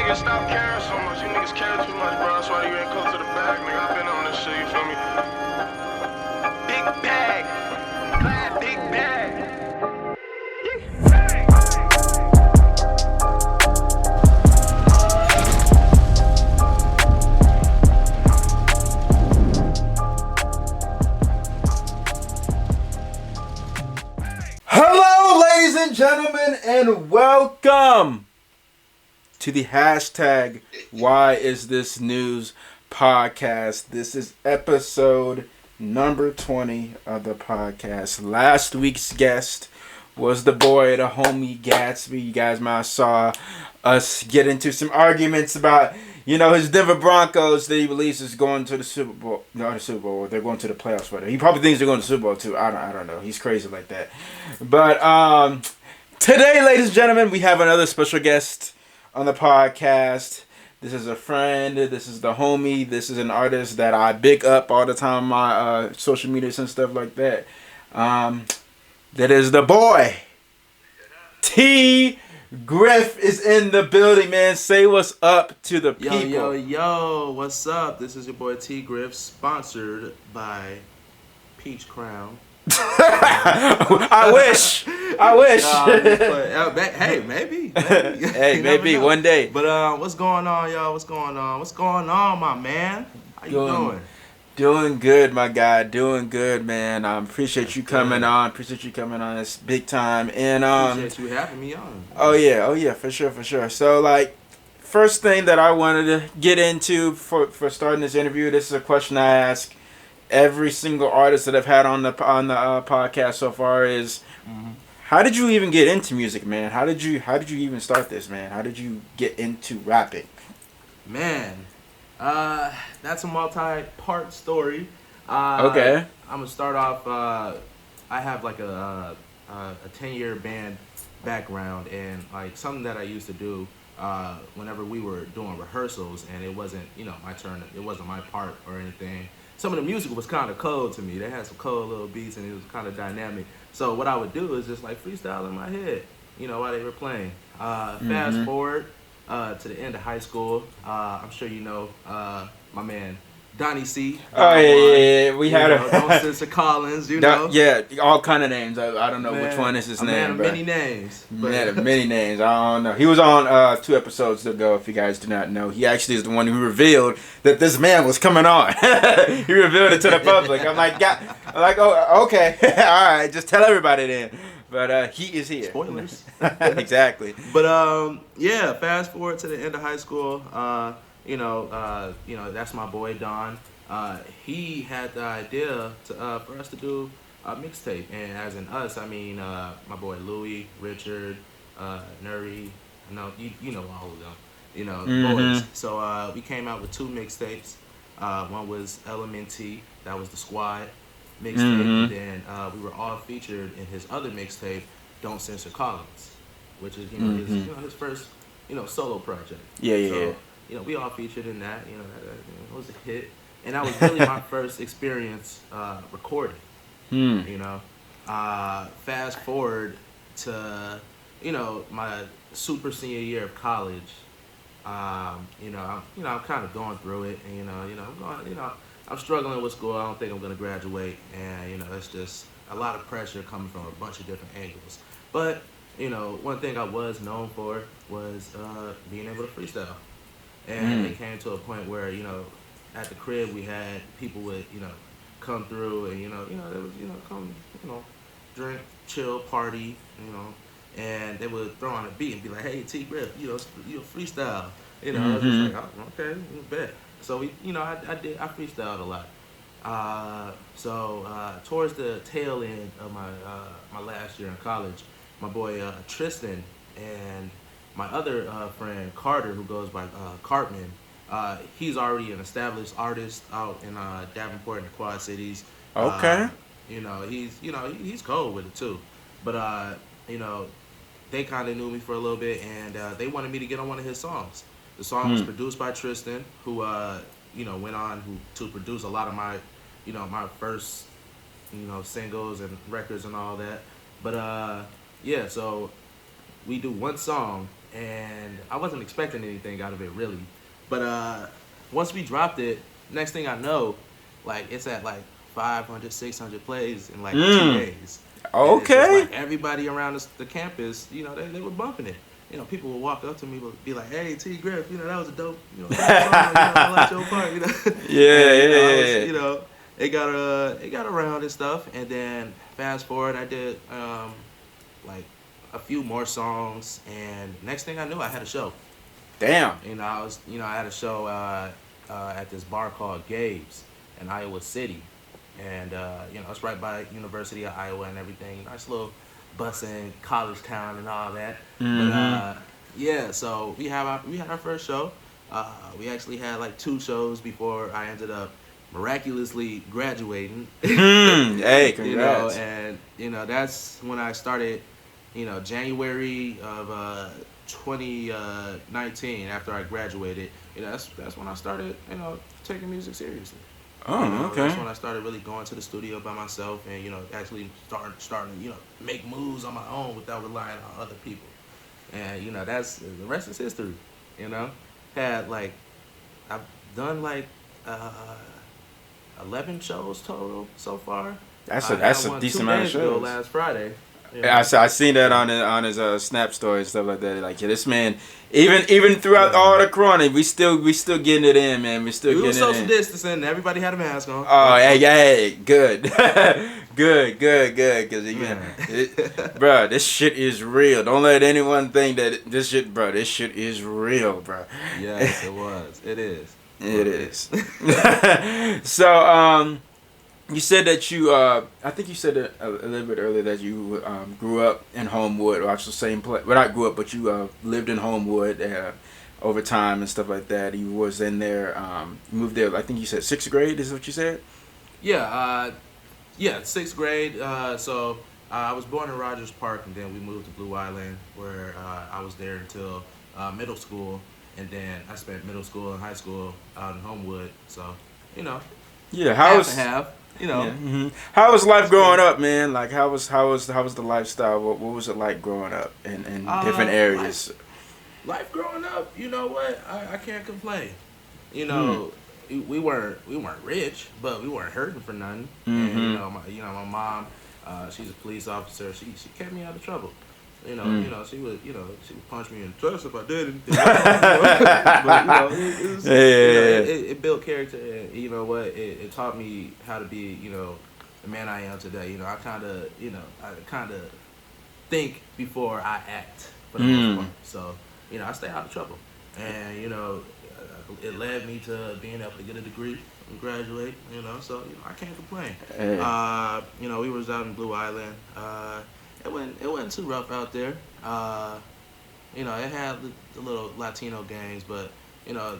niggas stop caring so much. You niggas care too much, bro. That's why you ain't close to the bag, nigga. I've been on this shit, you feel me? Big bag. Glad big bag. Hello, ladies and gentlemen, and welcome to the hashtag whyisthisnews podcast. This is episode number 20 of the podcast. Last week's guest was the boy, the homie Gatsby. You guys might have saw us get into some arguments about, his Denver Broncos that he believes is going to the Super Bowl. No, the Super Bowl. They're going to the playoffs. Whatever. He probably thinks they're going to the Super Bowl too. I don't know. He's crazy like that. But today, ladies and gentlemen, we have another special guest on the podcast. This is a friend. This is the homie. This is an artist that I big up all the time on my social medias and stuff like that. That is the boy. T-Griff is in the building, man. Say what's up to the people. Yo, what's up? This is your boy T-Griff, sponsored by Peach Crown. I wish. Hey, maybe. Hey, maybe one day. But what's going on, y'all? What's going on, my man? How you doing? Doing good, my guy. Doing good, man. Appreciate you coming on. Appreciate you coming on. It's big time. And appreciate you having me on. Oh yeah, for sure. So first thing that I wanted to get into for starting this interview, this is a question I ask every single artist that I've had on the podcast so far is, how did you even get into music, man? How did you even start this, man? How did you get into rapping? Man, that's a multi-part story. Okay. I'm gonna start off. I have like a 10-year band background, and like something that I used to do whenever we were doing rehearsals, and it wasn't my turn. It wasn't my part or anything. Some of the music was kind of cold to me. They had some cold little beats, and it was kind of dynamic. So what I would do is just like freestyle in my head, while they were playing. Fast forward to the end of high school. I'm sure my man Donnie C. Oh yeah. We had Don't Censor Collins. Yeah, all kind of names. I don't know which one is his name. Man of many names. Man of many names. I don't know. He was on 2 episodes ago. If you guys do not know, he actually is the one who revealed that this man was coming on. He revealed it to the public. I'm like, oh, okay, all right. Just tell everybody then. But he is here. Spoilers. Exactly. But yeah. Fast forward to the end of high school. That's my boy Don. He had the idea for us to do a mixtape, and as in us, I mean my boy Louie, Richard, Nuri. You know all of them. Boys. So we came out with 2 mixtapes. One was LMNT, that was the Squad mixtape, and then we were all featured in his other mixtape, Don't Censor Collins, which is his first solo project. Yeah. We all featured in that. It was a hit, and that was really my first experience recording. Fast forward to my super senior year of college. I'm kind of going through it, and I'm struggling with school. I don't think I'm gonna graduate, and it's just a lot of pressure coming from a bunch of different angles. But one thing I was known for was being able to freestyle. And it came to a point where, at the crib we had people would, come through and, they would, come, drink, chill, party, and they would throw on a beat and be like, hey, T-Griff, you freestyle. I was just like, oh, okay, bet. So, I freestyled a lot. So towards the tail end of my last year in college, my boy Tristan and my other friend Carter, who goes by Cartman, he's already an established artist out in Davenport and the Quad Cities. Okay. He's cold with it too, but they kind of knew me for a little bit, and they wanted me to get on one of his songs. The song was produced by Tristan, who went on to produce a lot of my my first singles and records and all that. But so we do one song, and I wasn't expecting anything out of it really. But once we dropped it, next thing I know, like it's at like 500, 600 plays in like 2 days. And it's just, like, everybody around the campus, you know, they were bumping it. You know, people would walk up to me, would be like, "Hey, T-Griff, you know, that was a dope, you know, song, you know, I like your part, you know." Yeah. You know, it got around and stuff, and then fast forward, I did like a few more songs, and next thing I knew, I had a show. Damn. You know, I had a show at this bar called Gabe's in Iowa City, and you know, it's right by University of Iowa and everything. Nice little busing college town and all that. But yeah, so we had our first show. We actually had like 2 shows before I ended up miraculously graduating. Hey, congrats. You know, and you know, that's when I started, you know, January of 2019, after I graduated. You know, that's when I started, you know, taking music seriously. Oh, you know, okay. That's when I started really going to the studio by myself and, you know, actually starting to, you know, make moves on my own without relying on other people. And, you know, that's the rest is history. You know, I've done like 11 shows total so far. That's a decent amount of shows. Last Friday. Yeah, I seen that on his Snap story and stuff like that. Like, yeah, this man, even throughout all the corona, we still getting it in, man. We getting it in. Social distancing. Everybody had a mask on. Oh, hey, good, good, because bro, this shit is real. Don't let anyone think that this shit is real, bro. Yes, it was. It is. It is. So, you said that you, I think you said a little bit earlier that you grew up in Homewood, or actually the same place. Well, not grew up, but you lived in Homewood over time and stuff like that. You was in there, moved there, I think you said 6th grade, is what you said? Yeah, 6th grade. So I was born in Rogers Park, and then we moved to Blue Island, where I was there until middle school. And then I spent middle school and high school out in Homewood. So, you know, yeah, half. You know, yeah. How was life growing up, man? Like, how was the lifestyle? What was it like growing up in different areas? Life growing up, you know what? I can't complain. You know, we weren't rich, but we weren't hurting for nothing. And you know, my mom, she's a police officer. She kept me out of trouble. You know, she would punch me in the chest if I did anything. But it built character, and you know what? It taught me how to be, you know, the man I am today. You know, I kind of think before I act for the most part. So, you know, I stay out of trouble, and you know, it led me to being able to get a degree and graduate. You know, so you know, I can't complain. Hey. You know, we was out in Blue Island. It wasn't too rough out there. You know, it had the little Latino gangs, but you know,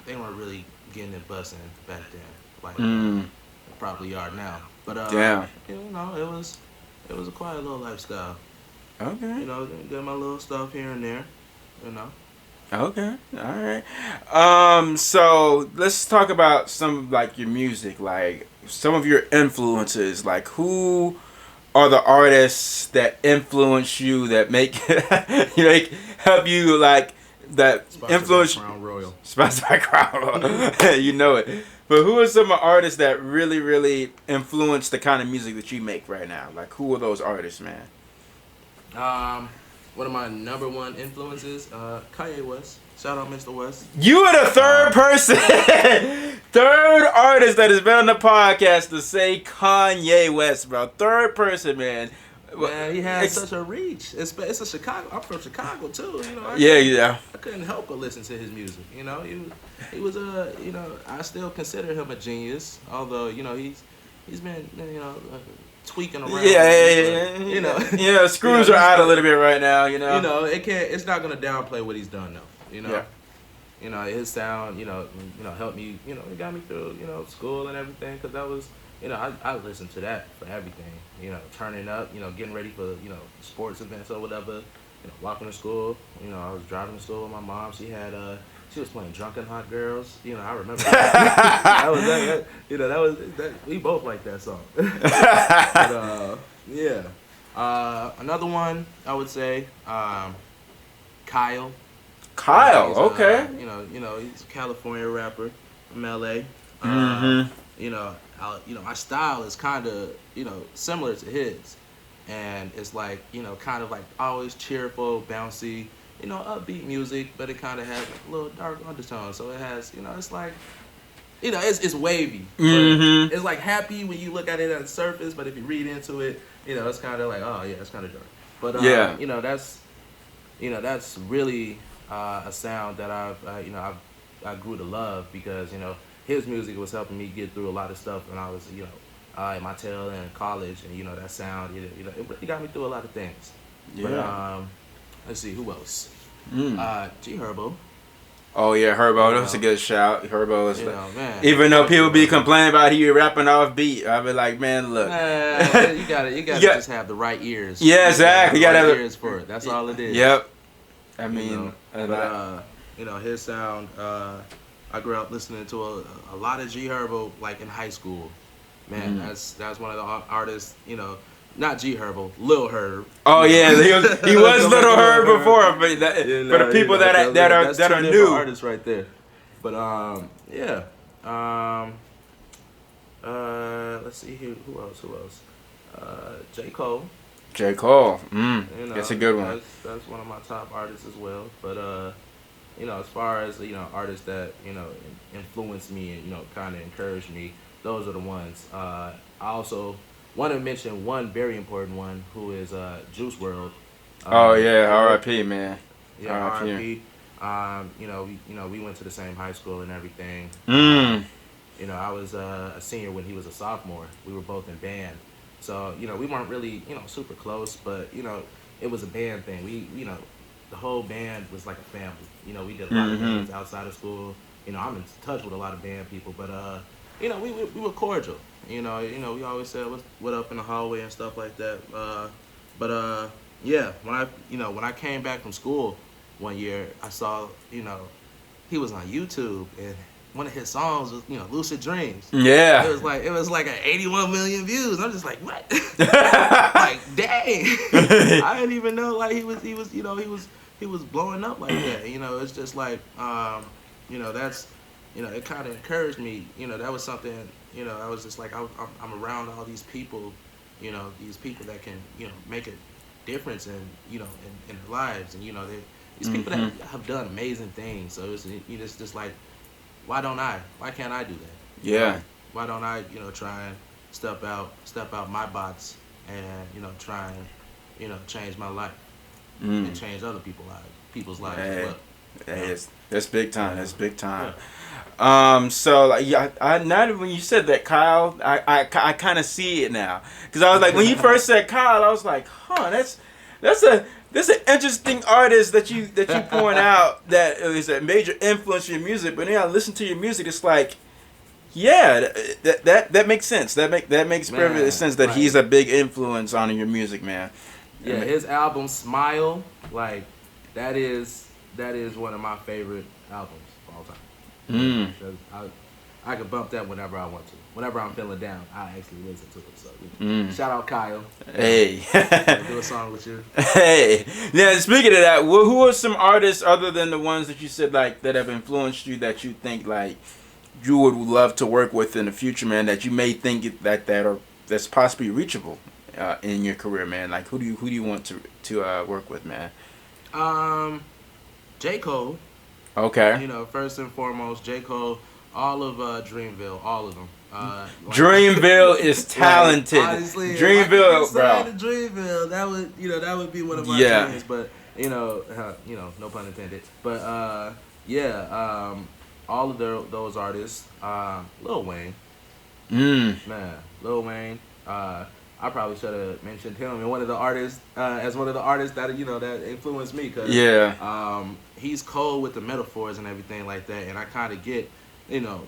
they weren't really getting it busting back then, like they probably are now. But you know, it was a quiet little lifestyle. Okay. You know, get my little stuff here and there. You know. Okay. All right. So let's talk about some like your music, like some of your influences, like who are the artists that influence you, that make help you, like that influence? Crown Royal. Sponsored by Crown Royal. You know it. But who are some artists that really, really influence the kind of music that you make right now? Like, who are those artists, man? One of my number one influences, Kanye West. Shout out Mr. West. You are the third person, third artist that has been on the podcast to say Kanye West, bro. Third person, man. Man, he has such a reach. It's a Chicago. I'm from Chicago too. You know. I couldn't help but listen to his music. You know, he was a. You know, I still consider him a genius. Although you know he's been tweaking around. You know, screws are out a little bit right now. You know, it's not gonna downplay what he's done though. You know. Yeah. You know, his sound. You know, helped me. You know, it got me through. You know, school and everything, because that was. You know, I listened to that for everything. You know, turning up, you know, getting ready for, you know, sports events or whatever. You know, walking to school. You know, I was driving to school with my mom. She was playing Drunken Hot Girls. You know, I remember that. We both liked that song. But, yeah. Another one, I would say, Kyle. Kyle, He's, okay. He's a California rapper from LA. Mm-hmm. My style is kind of, similar to his, and it's like, kind of like always cheerful, bouncy, upbeat music, but it kind of has like a little dark undertone. So it has, it's like, it's wavy. Mm-hmm. It's like happy when you look at it at the surface, but if you read into it, it's kind of like, oh yeah, it's kind of dark. But that's really a sound that I grew to love because his music was helping me get through a lot of stuff when I was in my tail end college, and that sound it got me through a lot of things. Yeah. But let's see who else. G Herbo. Oh yeah, Herbo. That's a good shout. Herbo is man. Even though people be complaining about he rapping off beat, I be like, man, look. You gotta just have the right ears. Yeah, exactly. You gotta have the right ears for it. That's all it is. Yep. I mean, his sound. I grew up listening to a lot of G Herbo, like in high school. Man, that's one of the artists. Not G Herbo, Lil Herb. Oh yeah, he was Little Herb before, but for the people that are new, artists right there. But let's see here. Who else? J. Cole. J. Cole. That's a good one. That's one of my top artists as well. But as far as artists that influenced me and kind of encouraged me, those are the ones. I also want to mention one very important one who is Juice WRLD. Oh yeah, R.I.P. man. Yeah, R.I.P. We went to the same high school and everything. I was a senior when he was a sophomore. We were both in band, so we weren't really super close, but it was a band thing. We the whole band was like a family. We did a lot of things outside of school. I'm in touch with a lot of band people, but we were cordial. We always said what up in the hallway and stuff like that. When I came back from school one year, I saw he was on YouTube, and one of his songs was Lucid Dreams. Yeah. It was like 81 million views. I'm just like, what? Like, dang. I didn't even know like he was blowing up like that. It's just like that's it kind of encouraged me. That was something. I was just like I'm around all these people, these people that can make a difference in in their lives, and these people that have done amazing things. So it's just like, why don't I? Why can't I do that? Yeah. Why don't I try and step out my box and try and change my life and change other people's lives as well. Hey, that's big time. That's big time. Yeah. So like, I now that when you said that, Kyle, I kind of see it now, because I was like, when you first said Kyle, I was like, that's an interesting artist that you point out that is a major influence in your music. But then I listen to your music, it's like, yeah, that makes sense. That makes perfect sense that he's a big influence on your music, man. Yeah, his album Smile, like that is one of my favorite albums of all time. I could bump that whenever I want to. Whenever I'm feeling down, I actually listen to it. So shout out Kyle. Hey. Do a song with you. Hey. Now, speaking of that, who are some artists other than the ones that you said like that have influenced you that you think like you would love to work with in the future, man, that you may think that's possibly reachable in your career, man? Like who do you want to work with, man? J. Cole. Okay. First and foremost, J. Cole, all of Dreamville, all of them. Dreamville is talented. Honestly, Dreamville, bro. Dreamville, that would be one of my dreams. But no pun intended. But all of those artists. Lil Wayne. Man, Lil Wayne. I probably should have mentioned him and one of the artists as one of the artists that that influenced me, cause he's cold with the metaphors and everything like that, and I kind of get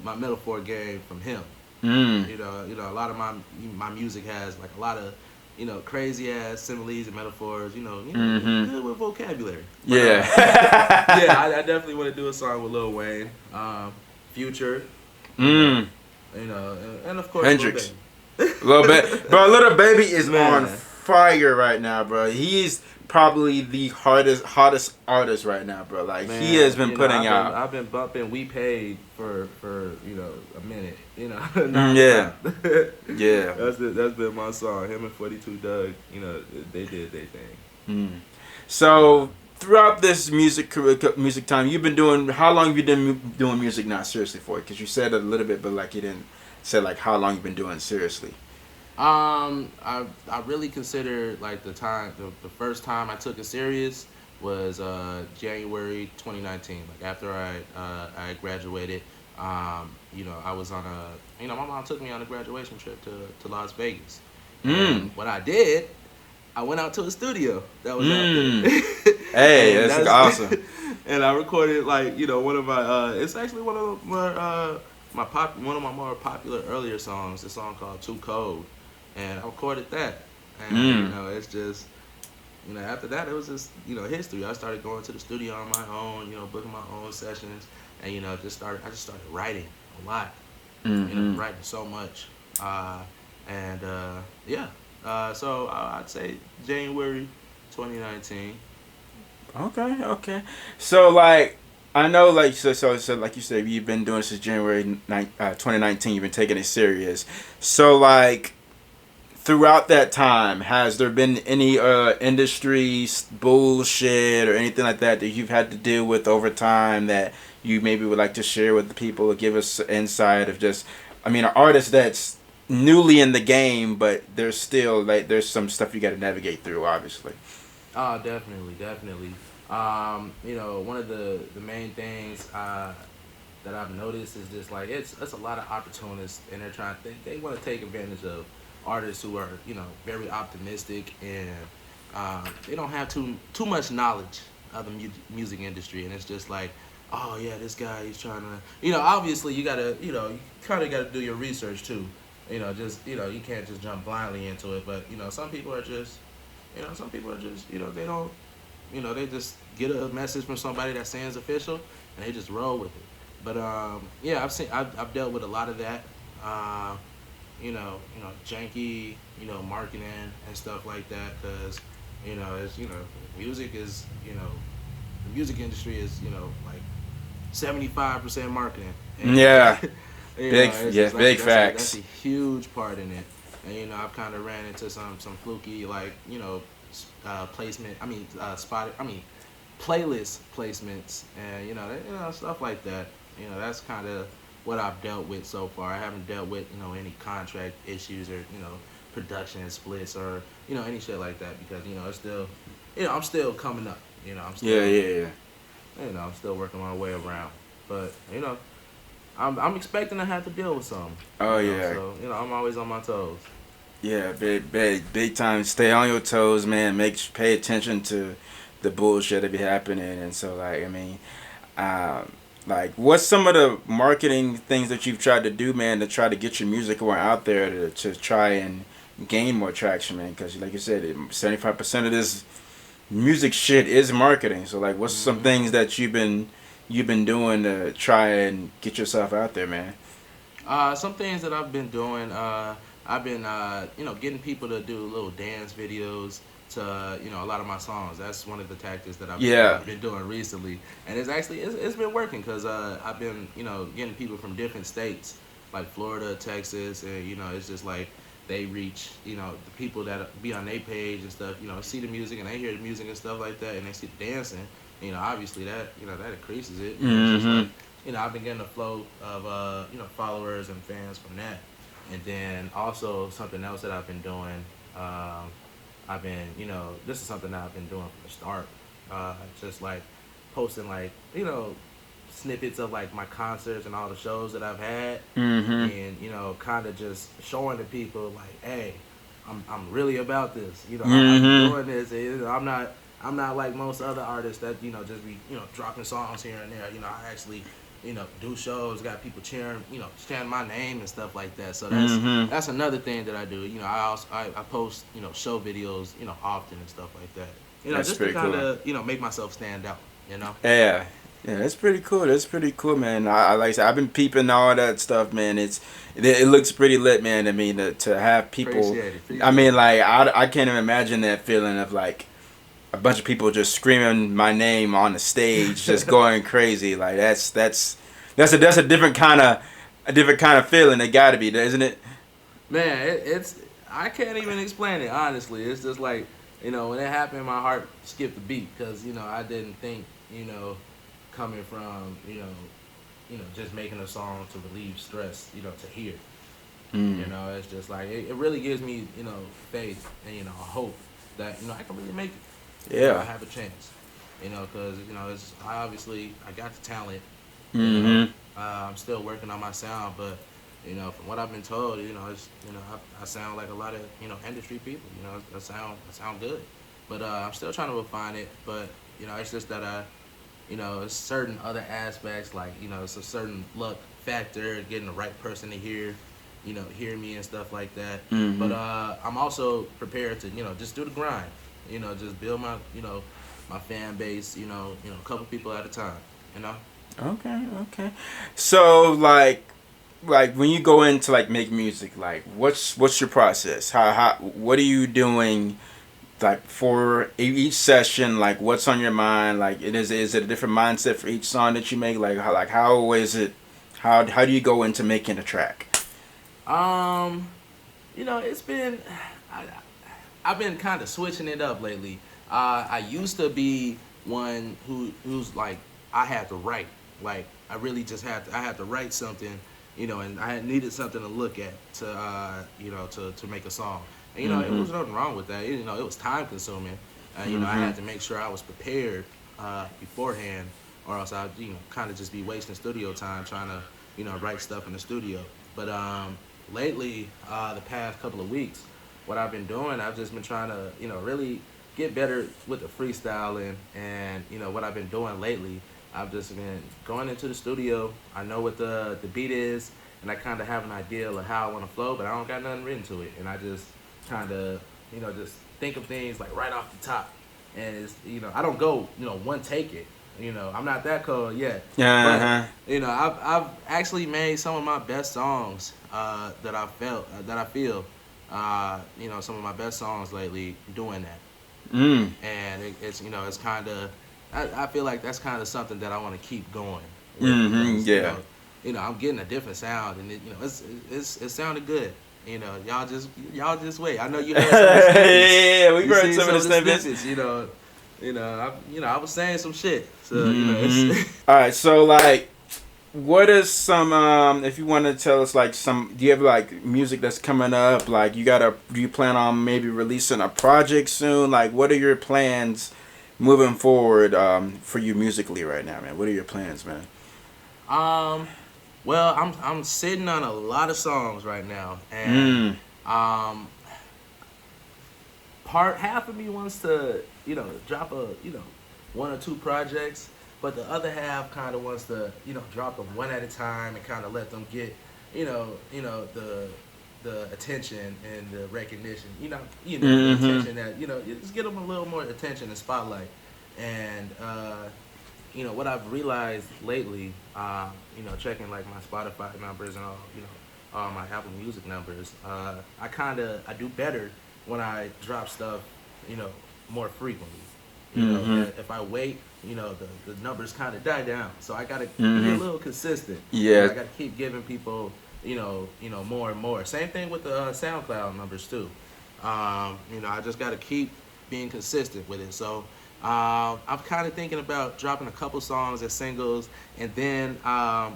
my metaphor game from him. A lot of my music has like a lot of crazy ass similes and metaphors. Good with vocabulary. But, I definitely want to do a song with Lil Wayne, Future, and of course Hendrix. Little Baby is on fire right now, bro. He's probably the hottest artist right now, bro. Like, Man, he has been you know, putting out. I've been bumping We Paid for you know a minute. You know, Yeah. nonstop. Yeah. That's been my song. Him and 42 Doug. You know, they did their thing. So throughout this music time, you've been doing. How long have you been doing music now? Seriously, for it? Because you said a little bit, but like you didn't say like how long you've been doing seriously. I really consider like the first time I took it serious was January 2019. Like after I graduated, you know, I was on my mom took me on a graduation trip to Las Vegas. And what I did, I went out to a studio that was out there. Hey, that's awesome. And I recorded like, you know, one of my it's actually one of my more popular earlier songs, a song called Too Cold. And I recorded that. And you know, it's just, you know, after that it was just, you know, history. I started going to the studio on my own, you know, booking my own sessions, and you know, I just started writing a lot. You know, writing so much. So I'd say January 2019. Okay. So like, I know, like, so like you said, you've been doing this since January 2019. You've been taking it serious. So like, throughout that time, has there been any industry bullshit or anything like that that you've had to deal with over time that you maybe would like to share with the people or give us insight of just, I mean, an artist that's newly in the game, but there's still like there's some stuff you got to navigate through, obviously. Oh, definitely. You know, one of the main things that I've noticed is just like it's a lot of opportunists, and they want to take advantage of artists who are, you know, very optimistic, and they don't have too much knowledge of the music industry, and it's just like, oh yeah, this guy, he's trying to, you know, obviously you gotta, you know, you kind of gotta do your research too, you know, just, you know, you can't just jump blindly into it, but you know, some people are just, you know, they don't, you know, they just get a message from somebody that sounds official, and they just roll with it. But yeah, I've dealt with a lot of that. You know, janky, you know, marketing and stuff like that, because, you know, it's, you know, music is, you know, the music industry is, you know, like 75% marketing. And, Yeah. big Facts. That's a huge part in it. And, you know, I've kind of ran into some fluky, like, you know, playlist placements, and, you know, stuff like that. You know, that's kind of what I've dealt with so far. I haven't dealt with, you know, any contract issues or, you know, production splits or, you know, any shit like that, because, you know, it's still, you know, I'm still coming up. You know, I'm still, Yeah. You know, I'm still working my way around. But, you know, I'm expecting to have to deal with some. Oh, you know, yeah. So, you know, I'm always on my toes. Yeah, big time. Stay on your toes, man. Pay attention to the bullshit that be happening, and so like, I mean, like, what's some of the marketing things that you've tried to do, man, to try to get your music more out there to try and gain more traction, man? Because like you said, 75% of this music shit is marketing. So like, what's some things that you've been doing to try and get yourself out there, man? Some things that I've been doing. I've been, you know, getting people to do little dance videos to, you know, a lot of my songs. That's one of the tactics that I've been doing recently, and it's been working, because I've been, you know, getting people from different states like Florida, Texas, and, you know, it's just like they reach, you know, the people that be on their page and stuff, you know, see the music and they hear the music and stuff like that, and they see the dancing. You know, obviously that, you know, that increases it. It's just like, you know, I've been getting a flow of you know, followers and fans from that. And then also something else that I've been doing, I've been, you know, this is something that I've been doing from the start. Just like posting, like, you know, snippets of like my concerts and all the shows that I've had, and, you know, kind of just showing the people like, hey, I'm really about this. You know, I'm doing this. You know, I'm not like most other artists that, you know, just be, you know, dropping songs here and there. You know, I actually, you know, do shows, got people cheering, you know, chanting my name and stuff like that. So that's another thing that I do. You know, I post, you know, show videos, you know, often and stuff like that. You know, That's just to pretty kind of, cool. you know, make myself stand out, you know? Yeah. Yeah, that's pretty cool. That's pretty cool, man. I like I said, I've been peeping all that stuff, man. It looks pretty lit, man. I mean, to have people. Appreciate I mean, it. like I can't even imagine that feeling of like a bunch of people just screaming my name on the stage, just going crazy. Like that's a different kind of feeling. It got to be, isn't it? Man, it's I can't even explain it honestly. It's just like, when it happened, my heart skipped a beat because I didn't think, coming from just making a song to relieve stress, to hear. It's just like it really gives me faith and hope that I can really make it. Yeah. I have a chance. Because it's I got the talent. Mm-hmm. I'm still working on my sound, but from what I've been told, I sound like a lot of industry people. I sound good, but I'm still trying to refine it. But it's just that it's certain other aspects like it's a certain luck factor, getting the right person to hear me and stuff like that. Mm-hmm. But I'm also prepared to just do the grind. Just build my my fan base. A couple people at a time. Okay. So like when you go into like make music, like what's your process? How what are you doing like for each session? Like what's on your mind? Like is it a different mindset for each song that you make? Like how is it? How do you go into making a track? It's been I've been kind of switching it up lately. I used to be one who's like I had to write. Like I really just I had to write something, and I needed something to look at to make a song. And it was nothing wrong with that. It was time consuming. I had to make sure I was prepared beforehand, or else I'd kind of just be wasting studio time trying to write stuff in the studio. But lately, the past couple of weeks, what I've been doing, I've just been trying to really get better with the freestyling, and what I've been doing lately, I've just been going into the studio. I know what the beat is, and I kind of have an idea of how I want to flow, but I don't got nothing written to it, and I just kind of just think of things like right off the top, and it's I don't go one take it. I'm not that cold yet. Uh-huh. But I've actually made some of my best songs that I feel some of my best songs lately doing that. And it's it's kind of I feel like that's kind of something that I want to keep going with, because, I'm getting a different sound, and it sounded good. Y'all just wait. I know you heard some of the snippets. Yeah, we heard some of the snippets. I was saying some shit. So All right, so like, what is some if you want to tell us like do you have like music that's coming up? Like do you plan on maybe releasing a project soon? Like what are your plans moving forward for you musically right now, man? What are your plans, man? Well, I'm sitting on a lot of songs right now, and half of me wants to drop one or two projects, but the other half kind of wants to drop them one at a time and kind of let them get the attention and the recognition, the attention that just get them a little more attention and spotlight. And what I've realized lately, checking like my Spotify numbers and all my Apple Music numbers, I do better when I drop stuff more frequently. If I wait, the numbers kind of die down. So I gotta be a little consistent. Yeah. I gotta keep giving people more and more. Same thing with the SoundCloud numbers too. I just gotta keep being consistent with it. So I'm kind of thinking about dropping a couple songs as singles, and then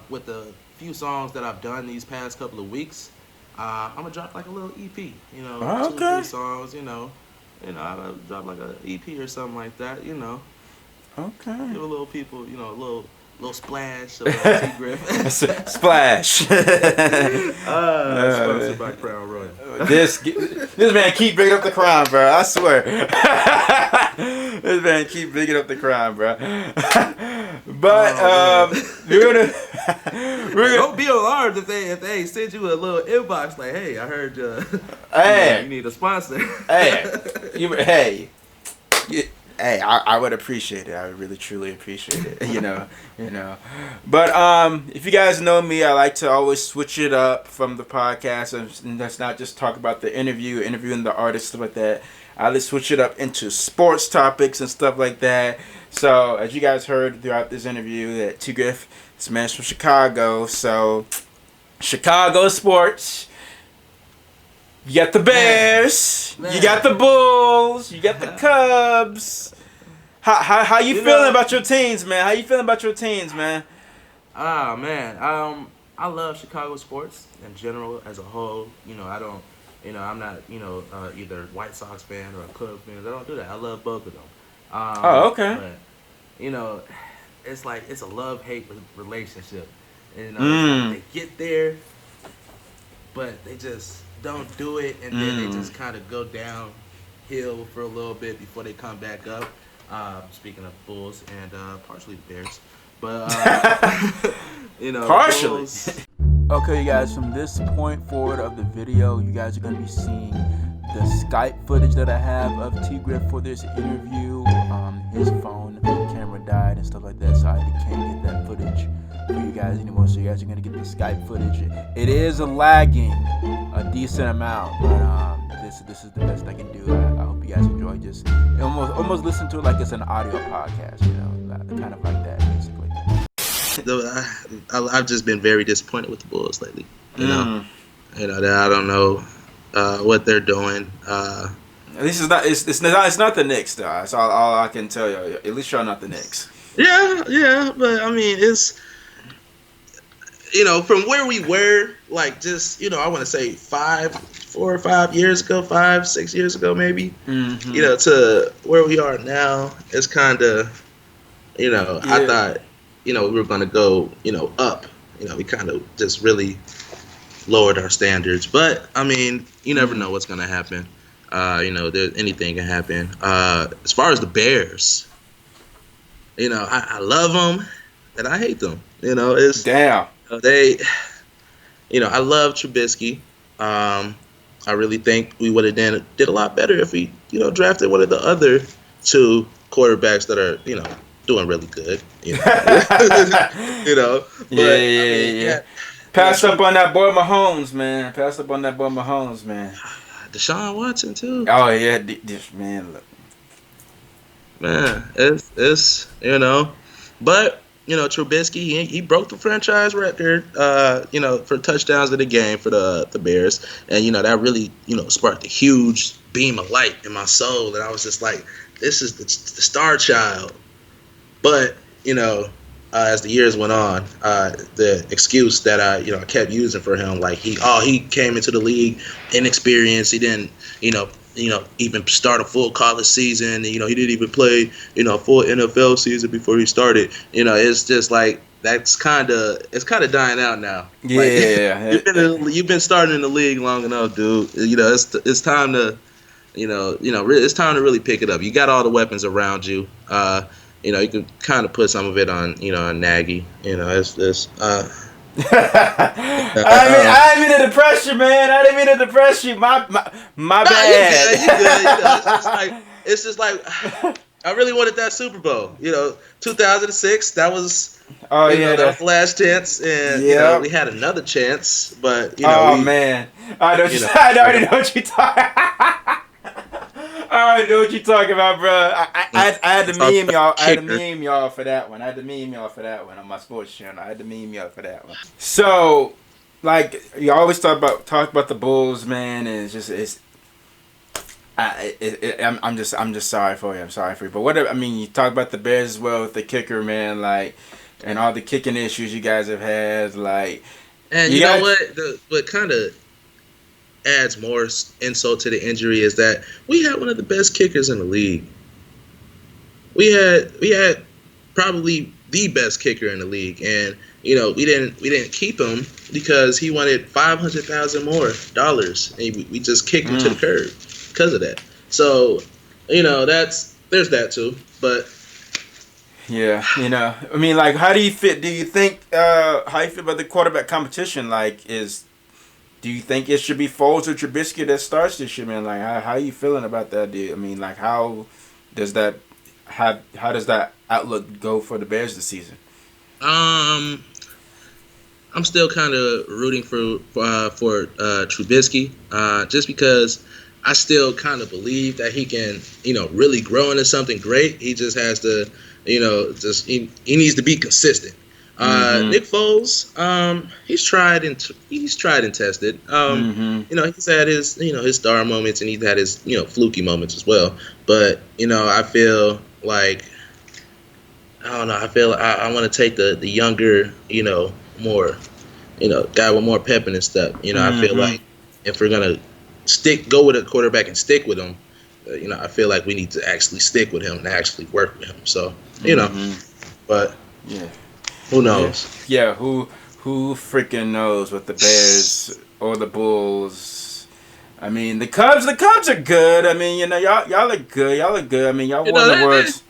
with the few songs that I've done these past couple of weeks, I'm gonna drop like a little EP. 2 or 3 songs. I'll drop like an EP or something like that. Okay. Give a little people, a little splash of T-Griff. Splash. Sponsored by Crown Royal. This man keep bringing up the crime, bro. I swear. This man keep bringing up the crime, bro. But we're gonna don't be alarmed if they send you a little inbox like, hey, I heard you hey, you need a sponsor. hey, Hey, I would appreciate it. I would really truly appreciate it. But if you guys know me, I like to always switch it up from the podcast, and that's not just talk about the interviewing the artists, stuff like that. I like to switch it up into sports topics and stuff like that. So as you guys heard throughout this interview, that T-Griff, this man's from Chicago. So Chicago sports. You got the Bears, Man. you got the Bulls, you got the Cubs. How you feeling about your teams, man? How you feeling about your teams, man? Ah, man. I love Chicago sports in general as a whole. I don't. I'm not. Either White Sox fan or a Cubs fan. I don't do that. I love both of them. Oh, okay. But it's like it's a love-hate relationship. And it's like they get there, but they just don't do it, and then they just kind of go downhill for a little bit before they come back up. Speaking of Bulls and partially the Bears, but partially. Bulls. Okay, you guys, from this point forward of the video, you guys are going to be seeing the Skype footage that I have of T-Griff for this interview. His phone camera died and stuff like that, so I can't get that footage for you guys anymore. So you guys are going to get the Skype footage. It is lagging a decent amount, but this is the best I can do. I hope you guys enjoy. Just almost listen to it like it's an audio podcast, kind of like that, basically. I've just been very disappointed with the Bulls lately. I don't know what they're doing. This is not. It's not the Knicks, though. That's all I can tell you. At least y'all not the Knicks. Yeah, but I mean, it's from where we were, like just I want to say 4 or 5 years ago, 5, 6 years ago, maybe. Mm-hmm. To where we are now, it's kind of, I thought, we were gonna go, up. We kind of just really lowered our standards, but I mean, you never know what's gonna happen. Anything can happen. As far as the Bears, I love them and I hate them. It's damn. They, I love Trubisky. I really think we would have did a lot better if we, drafted one of the other 2 quarterbacks that are, doing really good. But, yeah. Passed up on that boy Mahomes, man. Deshaun Watson too. Oh yeah, man. Look. Man, it's but Trubisky he broke the franchise record for touchdowns in the game for the Bears, and that really sparked a huge beam of light in my soul, and I was just like, this is the star child. But as the years went on, the excuse that I kept using for him, like he came into the league inexperienced, he didn't even start a full college season, he didn't even play a full NFL season before he started. It's just like it's kind of dying out now. Yeah, like, you've been starting in the league long enough, dude. It's time to it's time to really pick it up. You got all the weapons around you. You can kind of put some of it on, on Nagy. It's just. I didn't mean to depress you, man. I didn't mean to depress you. My bad. You good. It's just like I really wanted that Super Bowl. 2006. That was. Oh that was the last chance, and we had another chance, but man, I already know what you're talking. I already know what you're talking about, bro. I had to meme y'all. I had to meme y'all for that one. On my sports channel. I had to meme y'all for that one. So, like, you always talk about the Bulls, man, and I'm just sorry for you. I'm sorry for you. But whatever. I mean, you talk about the Bears as well with the kicker, man, like, and all the kicking issues you guys have had, like. And you know what? What kind of adds more insult to the injury is that we had one of the best kickers in the league. We had probably the best kicker in the league, and we didn't keep him because he wanted $500,000 more dollars, and we just kicked him to the curb because of that. So there's that too, but. Yeah, I mean, like, how do you feel? Do you think how you feel about the quarterback competition? Like, do you think it should be Foles or Trubisky that starts this year, man? Like, how you feeling about that, dude? I mean, like, how does that how does that outlook go for the Bears this season? I'm still kind of rooting for Trubisky, just because I still kind of believe that he can, really grow into something great. He just has to, he needs to be consistent. Nick Foles, he's tried and tested. He's had his star moments, and he's had his fluky moments as well. But I feel like I don't know. I feel I want to take the younger, more, guy with more pep in his step. I feel like if we're gonna go with a quarterback and stick with him, I feel like we need to actually stick with him and actually work with him. So but yeah. Who knows? Yeah, who freaking knows with the Bears or the Bulls? I mean, the Cubs are good. I mean, y'all are good. Y'all are good. I mean, y'all won the World.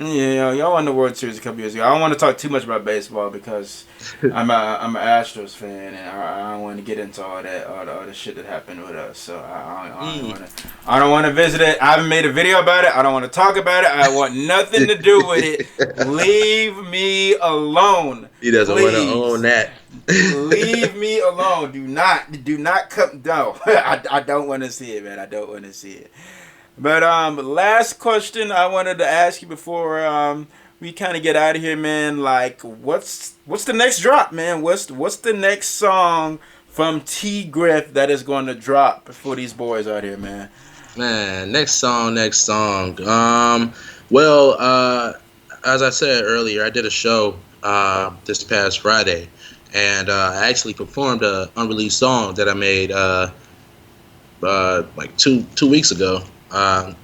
Yeah, y'all won the World Series a couple years ago. I don't want to talk too much about baseball because I'm an Astros fan, and I don't want to get into all the shit that happened with us. So I don't want to visit it. I haven't made a video about it. I don't want to talk about it. I want nothing to do with it. Leave me alone. He doesn't want to own that. Leave me alone. Do not come down. I don't want to see it, man. I don't want to see it. But last question I wanted to ask you before we kind of get out of here, man. Like, what's the next drop, man? What's the next song from T-Griff that is going to drop for these boys out here, man? Man, next song. As I said earlier, I did a show this past Friday, and I actually performed an unreleased song that I made like two weeks ago. I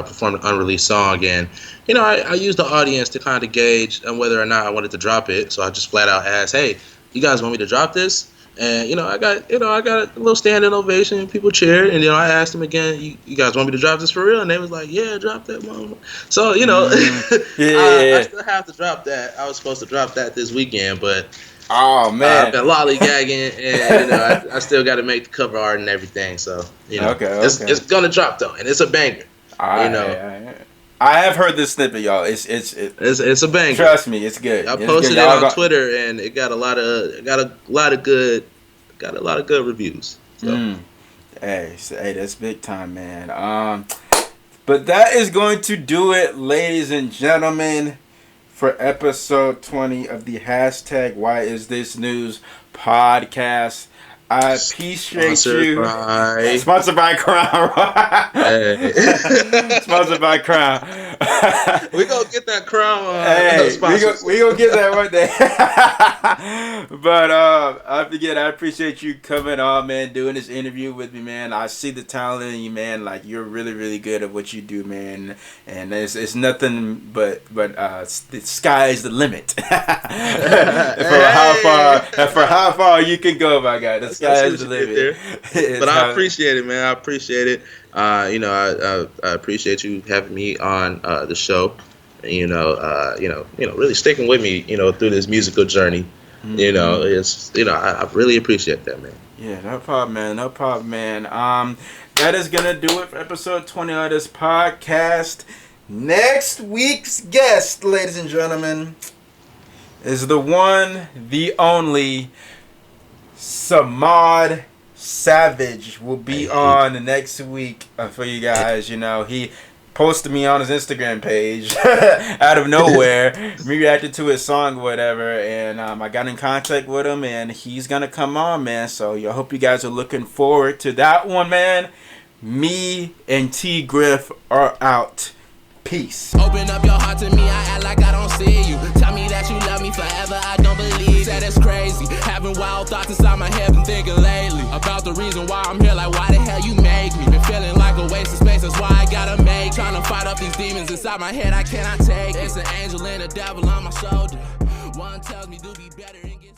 performed an unreleased song, and I used the audience to kind of gauge on whether or not I wanted to drop it. So I just flat out asked, "Hey, you guys want me to drop this?" And I got a little standing ovation. People cheered, and I asked them again, "You guys want me to drop this for real?" And they was like, "Yeah, drop that, mama." So I still have to drop that. I was supposed to drop that this weekend, but oh man, I've been lollygagging, and I still got to make the cover art and everything. So it's gonna drop though, and it's a banger. I have heard this snippet, y'all. It's a banger. Trust me, it's good. I posted it on Twitter, and it got a lot of good reviews. So. Hey, that's big time, man. But that is going to do it, ladies and gentlemen, for episode 20 of the hashtag Why Is This News podcast. I appreciate you. Sponsored by Crown. Hey. Sponsored by Crown. We gonna get that Crown. Hey, we gonna get that one day. But I appreciate you coming on, man, doing this interview with me, man. I see the talent in you, man. Like, you're really, really good at what you do, man. And it's nothing but the sky's the limit. For how far you can go, my guy. The sky is the limit. But I appreciate it, man. I appreciate it. I appreciate you having me on the show. Really sticking with me, through this musical journey. Mm-hmm. I really appreciate that, man. Yeah, no problem, man. That is gonna do it for episode 20 of this podcast. Next week's guest, ladies and gentlemen, is the one, the only Samad Savage will be on next week for you guys. He posted me on his Instagram page out of nowhere. Me reacted to his song or whatever, and I got in contact with him, and he's gonna come on, man. So I hope you guys are looking forward to that one, man. Me and T-Griff are out. Peace. Open up your heart to me, I act like I don't see you. Tell me that you love me forever, I don't believe that. It's crazy, having wild thoughts inside my head, been thinking lately about the reason why I'm here, like why the hell you make me. Been feeling like a waste of space, that's why I gotta make. Trying to fight off these demons inside my head, I cannot take. It's an angel and a devil on my shoulder. One tells me to be better and get